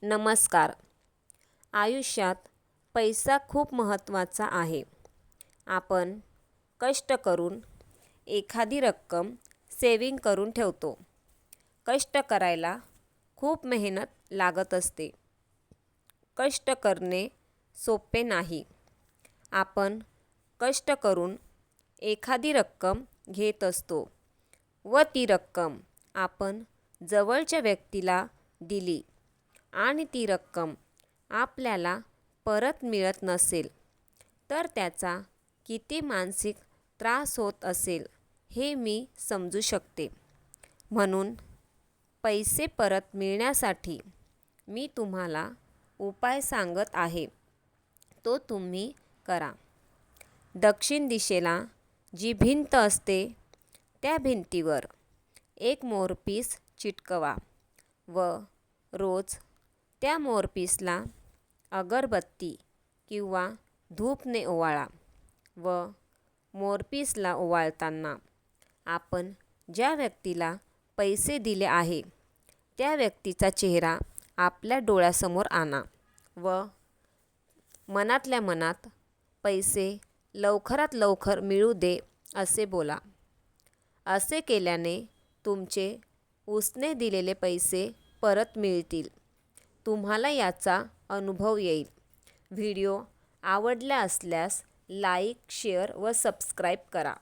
नमस्कार. आयुष्यात पैसा खूप महत्त्वाचा आहे. आपण कष्ट करून एखादी रक्कम सेविंग करून ठेवतो. कष्ट करायला खूप मेहनत लागत असते. कष्ट करणे सोपे नाही. आपण कष्ट करून एखादी रक्कम घेत असतो व ती रक्कम आपण जवळच्या व्यक्तीला दिली आणि ती रक्कम आपल्याला परत मिळत नसेल तर त्याचा किती मानसिक त्रास होत असेल हे मी समजू शकते. म्हणून पैसे परत मिळण्यासाठी मी तुम्हाला उपाय सांगत आहे. तो तुम्ही करा. दक्षिण दिशेला जी भिंत असते त्या भिंतीवर एक मोरपीस चिटकवा व रोज त्या मोरपीसला अगरबत्ती किंवा धूपने ओवाळा व मोरपीसला ओवाळताना आपण ज्या व्यक्तीला पैसे दिले आहे त्या व्यक्तीचा चेहरा आपल्या डोळ्यासमोर आणा व मनातल्या मनात पैसे लवकरात लवकर मिळू दे असे बोला. असे केल्याने तुमचे उसने दिलेले पैसे परत मिळतील. तुम्हाला याचा अनुभव येईल. व्हिडिओ आवडला असल्यास लाईक, शेअर व सबस्क्राईब करा.